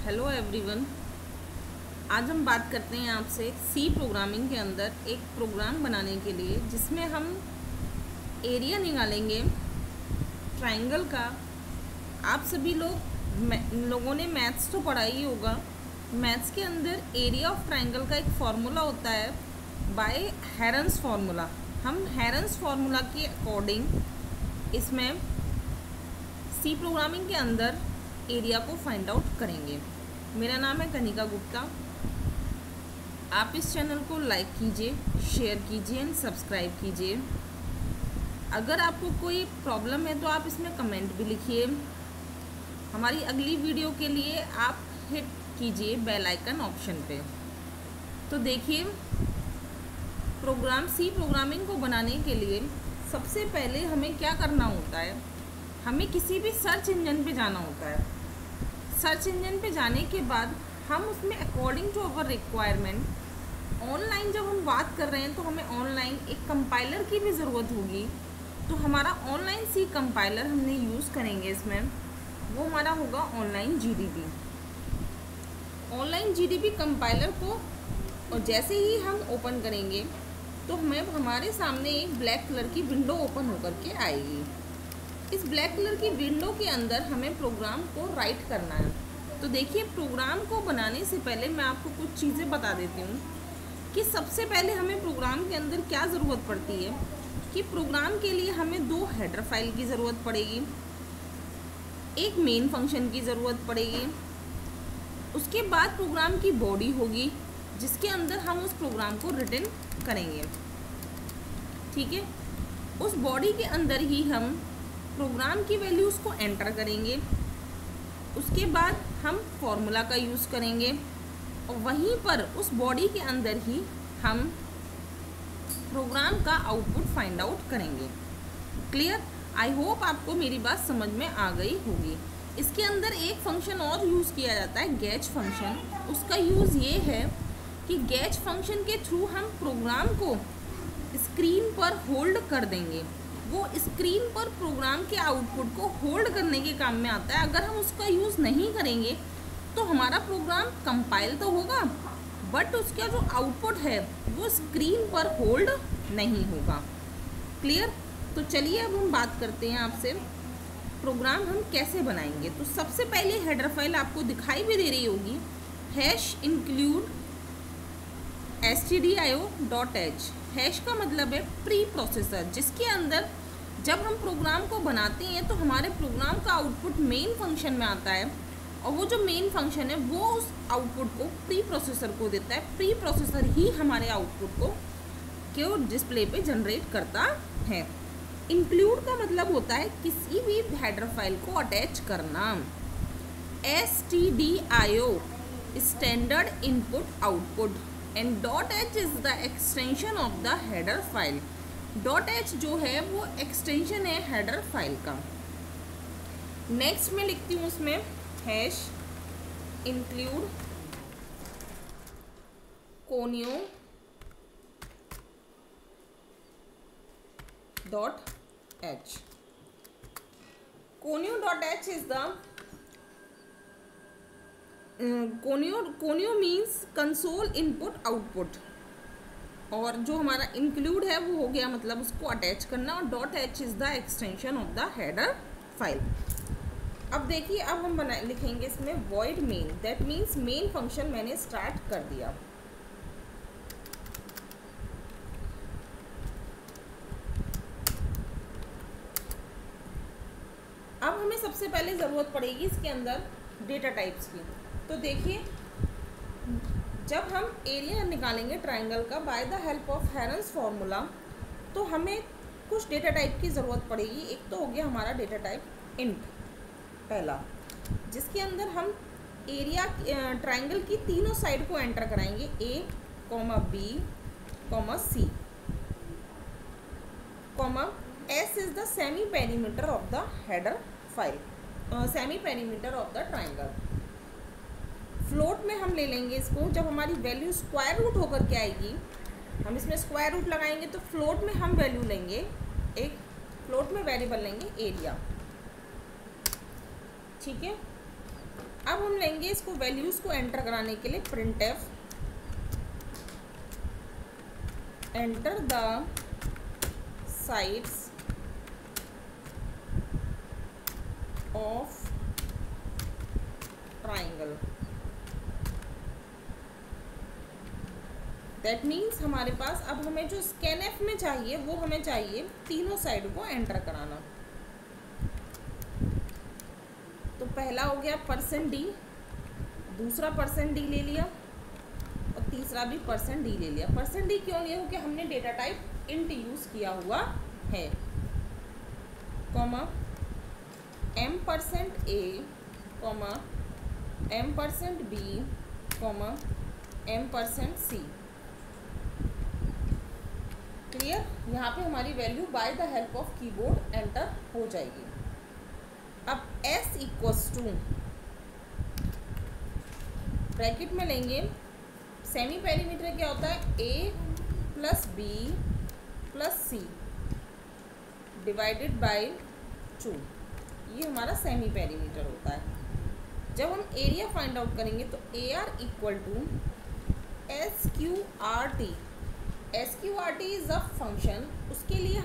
Hello everyone. आज हम बात करते हैं आपसे सी प्रोग्रामिंग के अंदर एक प्रोग्राम बनाने के लिए जिसमें हम एरिया निकालेंगे ट्रायंगल का। आप सभी लोगों ने मैथ्स तो पढ़ा ही होगा। मैथ्स के अंदर एरिया ऑफ ट्रायंगल का एक फार्मूला होता है बाय हेरन्स फार्मूला। हम हेरन्स फार्मूला के अकॉर्डिंग इसमें सी प्रोग्रामिंग के अंदर एरिया को फाइंड आउट करेंगे। मेरा नाम है कनिका गुप्ता। आप इस चैनल को लाइक कीजिए, शेयर कीजिए एंड सब्सक्राइब कीजिए। अगर आपको कोई प्रॉब्लम है तो आप इसमें कमेंट भी लिखिए। हमारी अगली वीडियो के लिए आप हिट कीजिए बेल आइकन ऑप्शन पे। तो देखिए, सी प्रोग्रामिंग को बनाने के लिए सबसे पहले हमें क्या करना होता है, हमें किसी भी सर्च इंजन पे जाना होता है। सर्च इंजन पे जाने के बाद हम उसमें according to our requirement online जब हम बात कर रहे हैं तो हमें ऑनलाइन एक कंपाइलर की भी ज़रूरत होगी। तो हमारा ऑनलाइन सी कंपाइलर हमने यूज़ करेंगे इसमें, वो हमारा होगा online GDB. Online GDB compiler को और जैसे ही हम ओपन करेंगे तो हमें हमारे सामने एक ब्लैक कलर की विंडो ओपन होकर के आएगी। इस ब्लैक कलर की विंडो के अंदर हमें प्रोग्राम को राइट करना है। तो देखिए, प्रोग्राम को बनाने से पहले मैं आपको कुछ चीज़ें बता देती हूँ कि सबसे पहले हमें प्रोग्राम के अंदर क्या ज़रूरत पड़ती है। कि प्रोग्राम के लिए हमें दो हेडर फाइल की ज़रूरत पड़ेगी, एक मेन फंक्शन की ज़रूरत पड़ेगी। उसके बाद प्रोग्राम की बॉडी होगी जिसके अंदर हम उस प्रोग्राम को रिटन करेंगे। ठीक है, उस बॉडी के अंदर ही हम प्रोग्राम की वैल्यूज़ को एंटर करेंगे। उसके बाद हम फॉर्मूला का यूज़ करेंगे और वहीं पर उस बॉडी के अंदर ही हम प्रोग्राम का आउटपुट फाइंड आउट करेंगे। क्लियर? आई होप आपको मेरी बात समझ में आ गई होगी। इसके अंदर एक फंक्शन और यूज़ किया जाता है, गेच फंक्शन। उसका यूज़ ये है कि गेच फंक्शन के थ्रू हम प्रोग्राम को स्क्रीन पर होल्ड कर देंगे। वो स्क्रीन पर प्रोग्राम के आउटपुट को होल्ड करने के काम में आता है। अगर हम उसका यूज़ नहीं करेंगे तो हमारा प्रोग्राम कंपाइल तो होगा बट उसका जो आउटपुट है वो स्क्रीन पर होल्ड नहीं होगा। क्लियर? तो चलिए अब हम बात करते हैं आपसे प्रोग्राम हम कैसे बनाएंगे। तो सबसे पहले हेडर फाइल आपको दिखाई भी दे रही होगी, #include stdio.h। हैश का मतलब है प्री प्रोसेसर, जिसके अंदर जब हम प्रोग्राम को बनाते हैं तो हमारे प्रोग्राम का आउटपुट मेन फंक्शन में आता है और वो जो मेन फंक्शन है वो उस आउटपुट को प्री प्रोसेसर को देता है। प्री प्रोसेसर ही हमारे आउटपुट को क्यों डिस्प्ले पे जनरेट करता है। इंक्लूड का मतलब होता है किसी भी हेडर फाइल को अटैच करना। stdio standard input output and .h is the extension of the header file. .h जो है वो एक्सटेंशन है हेडर फाइल का। नेक्स्ट में लिखती हूँ उसमें #include conio.h। conio.h is the conio means console input output, और जो हमारा इंक्लूड है वो हो गया मतलब उसको अटैच करना, और .h is the extension of the header file. अब देखिए, अब हम लिखेंगे इसमें void main, that means main function मैंने स्टार्ट कर दिया। अब हमें सबसे पहले ज़रूरत पड़ेगी इसके अंदर डेटा टाइप्स की। तो देखिए, जब हम एरिया निकालेंगे ट्रायंगल का by the help of herons formula तो हमें कुछ डेटा टाइप की ज़रूरत पड़ेगी। एक तो हो गया हमारा डेटा टाइप इंट पहला, जिसके अंदर हम एरिया ट्रायंगल की तीनों साइड को एंटर कराएंगे, A, B, C, S is the semi perimeter of the header file, semi perimeter of the triangle. Float में हम ले लेंगे इसको, जब हमारी वैल्यू स्क्वायर रूट होकर के आएगी हम इसमें स्क्वायर रूट लगाएंगे तो फ्लोट में हम वैल्यू लेंगे, एक फ्लोट में वेरिएबल लेंगे एरिया। ठीक है, अब हम लेंगे इसको वैल्यूज़ को एंटर कराने के लिए printf enter the sides of triangle. That means हमारे पास अब हमें जो स्कैनएफ में चाहिए वो हमें चाहिए तीनों साइड को एंटर कराना। तो पहला हो गया %d, दूसरा %d ले लिया और तीसरा भी %d ले लिया। %d क्यों लिया? क्योंकि हमने डेटा टाइप इंट यूज़ किया हुआ है। Comma m%a, comma m%b, comma m%c। Clear? यहाँ पे हमारी value by the help of keyboard enter हो जाएगी। अब s इक्वल्स टू ब्रैकेट में लेंगे, सेमी पेरीमीटर क्या होता है? a plus b plus c divided by 2, ये हमारा सेमी पेरीमीटर होता है। जब हम एरिया फाइंड आउट करेंगे तो AR equal to SQRT। SQRT is a function. उसके लिए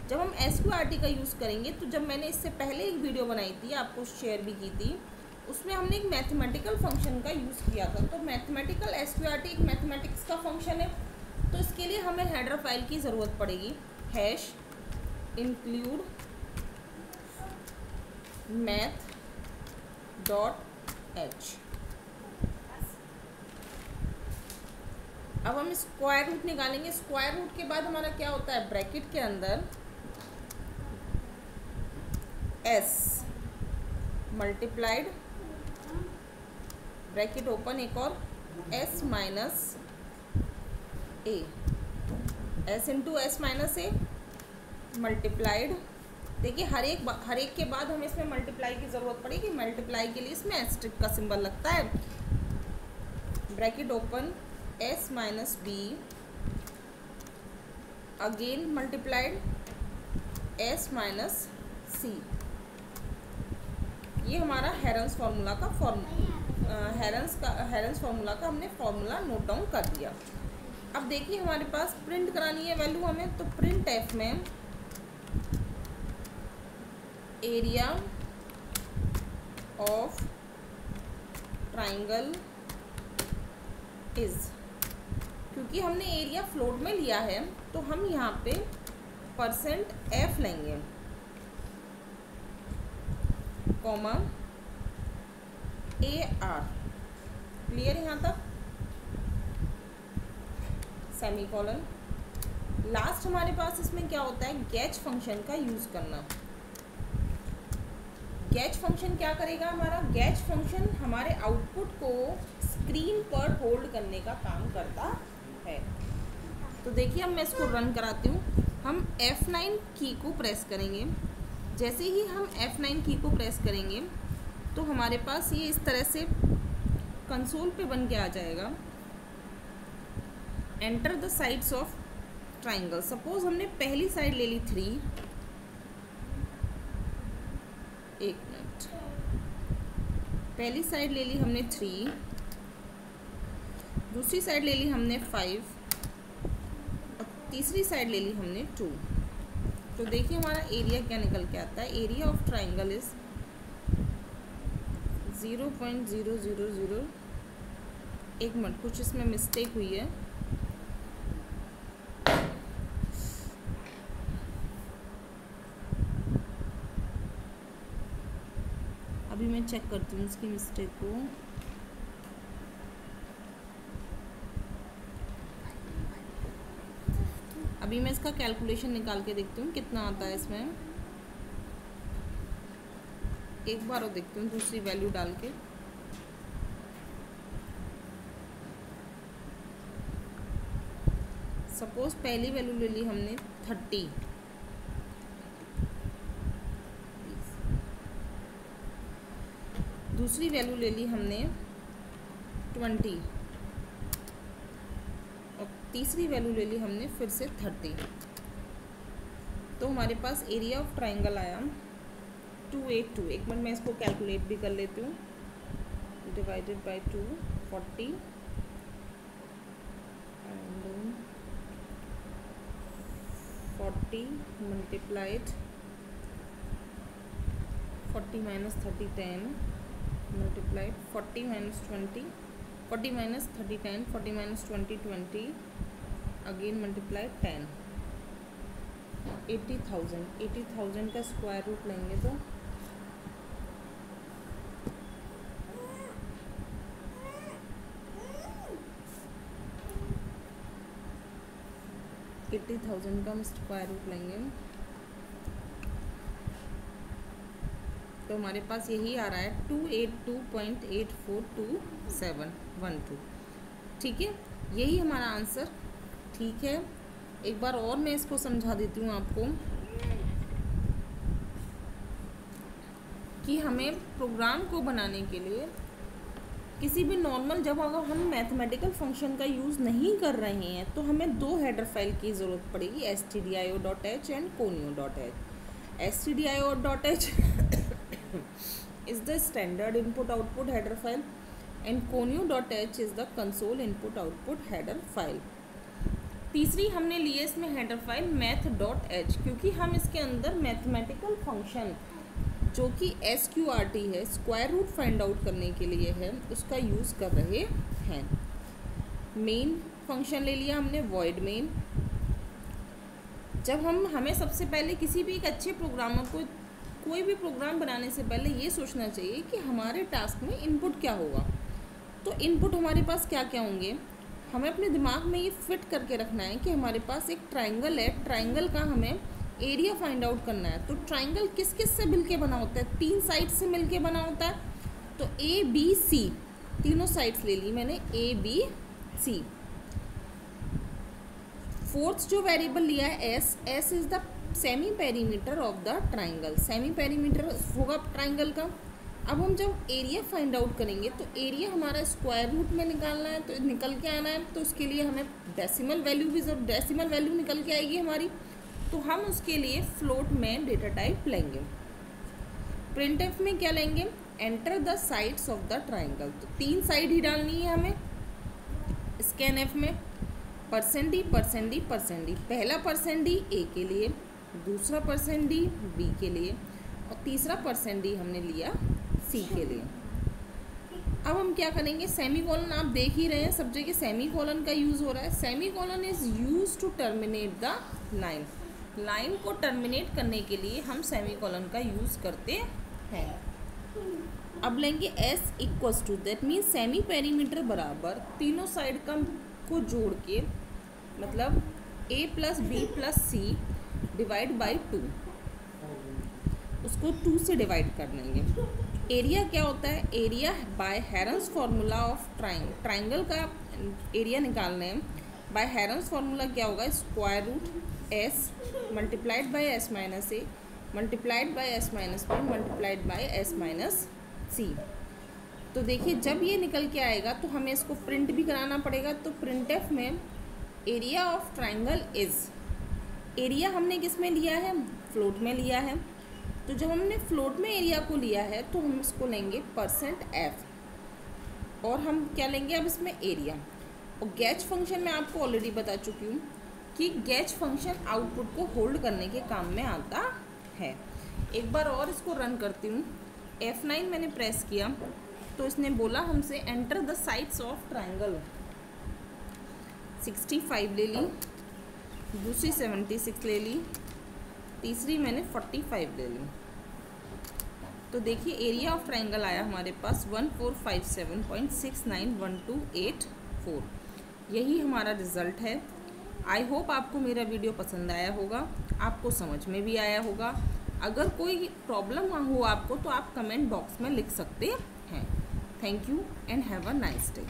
जब हम SQRT का यूज़ करेंगे तो जब मैंने इससे पहले एक वीडियो बनाई थी, आपको शेयर भी की थी, उसमें हमने एक मैथमेटिकल फंक्शन का यूज़ किया था। तो मैथमेटिकल SQRT एक मैथमेटिक्स का फंक्शन है। तो इसके लिए हमें हेडर फाइल की ज़रूरत पड़ेगी, हैश इंक्लूड math.h। अब हम स्क्वायर रूट निकालेंगे। स्क्वायर रूट के बाद हमारा क्या होता है? ब्रैकेट के अंदर s मल्टीप्लाइड, ब्रैकेट ओपन एक और, s minus a, s into s minus a multiplied. देखिए हर एक के बाद हमें इसमें मल्टीप्लाई की ज़रूरत पड़ेगी। मल्टीप्लाई के लिए इसमें एस्टेरिस्क का सिंबल लगता है। Bracket open s minus b, again multiplied s minus c। ये हमारा हेरेंस फार्मूला का हेरेंस फार्मूला का हमने फार्मूला नोट डाउन कर दिया। अब देखिए हमारे पास प्रिंट करानी है वैल्यू हमें, तो प्रिंट एफ में एरिया ऑफ ट्राइंगल इज, क्योंकि हमने एरिया फ्लोट में लिया है तो हम यहाँ पे %f लेंगे, कॉमा AR। क्लियर यहाँ तक? सेमीकोलन। लास्ट हमारे पास इसमें क्या होता है? गेच फंक्शन का यूज़ करना। गेच फंक्शन क्या करेगा? हमारा गेच फंक्शन हमारे आउटपुट को स्क्रीन पर होल्ड करने का काम करता है। तो देखिए अब मैं इसको रन कराती हूँ। हम F9 की को प्रेस करेंगे। जैसे ही हम F9 की को प्रेस करेंगे तो हमारे पास ये इस तरह से कंसोल पे बन के आ जाएगा, enter the sides of triangle. Suppose हमने पहली साइड ले ली 3, एक मिनट, पहली साइड ले ली हमने 3, दूसरी साइड ले ली हमने 5 और तीसरी साइड ले ली हमने 2। तो देखिए हमारा एरिया क्या निकल के आता है? Area of triangle is 0.000। एक मिनट, कुछ इसमें मिस्टेक हुई है। अभी मैं चेक करती हूँ इसकी मिस्टेक को। अभी मैं इसका कैलकुलेशन निकाल के देखती हूँ कितना आता है इसमें। एक बार और देखती हूँ दूसरी वैल्यू डाल के। सपोज पहली वैल्यू ले ली हमने 30, दूसरी वैल्यू ले ली हमने 20 और तीसरी वैल्यू ले ली हमने फिर से 30। तो हमारे पास एरिया ऑफ ट्राइंगल आया 282। एक मिनट मैं इसको कैलकुलेट भी कर लेती हूँ। divided by 2, 40, and 40 multiplied 40 minus 30, 10 multiplied 40 minus 20, 40 minus 30, 10, 40 minus 20, 20, again multiplied 10, 80,000। 80,000 का स्क्वायर रूट लेंगे तो 80,000 का हम स्क्वायर रूट लेंगे तो हमारे पास यही आ रहा है 282.842712। ठीक है, यही हमारा आंसर। ठीक है, एक बार और मैं इसको समझा देती हूँ आपको कि हमें प्रोग्राम को बनाने के लिए किसी भी नॉर्मल, जब अगर हम मैथमेटिकल फंक्शन का यूज़ नहीं कर रहे हैं तो हमें दो हेडर फाइल की ज़रूरत पड़ेगी, stdio.h and conio.h। stdio.h is the standard input output header file and conio.h is the console input output header file। तीसरी हमने लिए इसमें हेडर फाइल math.h, क्योंकि हम इसके अंदर मैथमेटिकल फंक्शन जो कि SQRT है, स्क्वायर रूट फाइंड आउट करने के लिए है, उसका यूज़ कर रहे हैं। मेन फंक्शन ले लिया हमने, वॉइड मेन। जब हमें सबसे पहले किसी भी एक अच्छे प्रोग्रामर को कोई भी प्रोग्राम बनाने से पहले ये सोचना चाहिए कि हमारे टास्क में इनपुट क्या होगा। तो इनपुट हमारे पास क्या क्या होंगे, हमें अपने दिमाग में ये फिट करके रखना है कि हमारे पास एक ट्राइंगल है, ट्राइंगल का हमें एरिया फाइंड आउट करना है। तो ट्राइंगल किस किस से मिलके बना होता है, 3 साइड से मिलके बना होता है। तो ABC, तीनों साइड्स ले ली मैंने, ABC। फोर्थ जो वेरिएबल लिया है S is the semi perimeter of the triangle, semi perimeter होगा ट्राइंगल का। अब हम जब एरिया फाइंड आउट करेंगे तो एरिया हमारा स्क्वायर रूट में निकालना है, तो निकल के आना है, तो उसके लिए हमें डेसिमल वैल्यू भी जरूर, डेसिमल वैल्यू निकल के आएगी हमारी, तो हम उसके लिए फ्लोट में डेटा टाइप लेंगे। प्रिंटफ में क्या लेंगे, enter the sides of the triangle, तो 3 साइड ही डालनी है हमें। स्कैनएफ में %d %d %d, पहला %d A के लिए, दूसरा %d B के लिए और तीसरा %d हमने लिया C के लिए। अब हम क्या करेंगे, सेमी कॉलन, आप देख ही रहे हैं सब जगह सेमी कॉलन का यूज़ हो रहा है। Semi colon is use to terminate the line, line को टर्मिनेट करने के लिए हम सेमी कॉलन का यूज़ करते हैं। अब लेंगे S equals to, that means semi perimeter बराबर तीनों साइड का को जोड़ के, मतलब A + B + C divide by 2, उसको 2 से डिवाइड कर लेंगे। एरिया क्या होता है, area by Heron's formula of triangle का एरिया निकालना है। बाय हेरन्स फार्मूला क्या होगा, square root S multiplied by S minus A multiplied by S minus B multiplied by S minus C। तो देखिए जब ये निकल के आएगा तो हमें इसको प्रिंट भी कराना पड़ेगा। तो प्रिंटफ में area of triangle is, area हमने किस में लिया है, फ्लोट में लिया है। तो जब हमने फ्लोट में एरिया को लिया है तो हम इसको लेंगे %f, और हम क्या लेंगे अब इसमें एरिया। और गेच फंक्शन मैं आपको ऑलरेडी बता चुकी हूँ कि गेच फंक्शन आउटपुट को होल्ड करने के काम में आता है। एक बार और इसको रन करती हूँ। F9 मैंने प्रेस किया तो इसने बोला हमसे enter the sides of triangle, 65 ले ली, दूसरी 76 ले ली, तीसरी मैंने 45 ले ली। तो देखिए एरिया ऑफ ट्राइंगल आया हमारे पास 1457.691284। यही हमारा रिज़ल्ट है। आई होप आपको मेरा वीडियो पसंद आया होगा, आपको समझ में भी आया होगा। अगर कोई प्रॉब्लम हो आपको तो आप कमेंट बॉक्स में लिख सकते हैं। Thank you and have a nice day.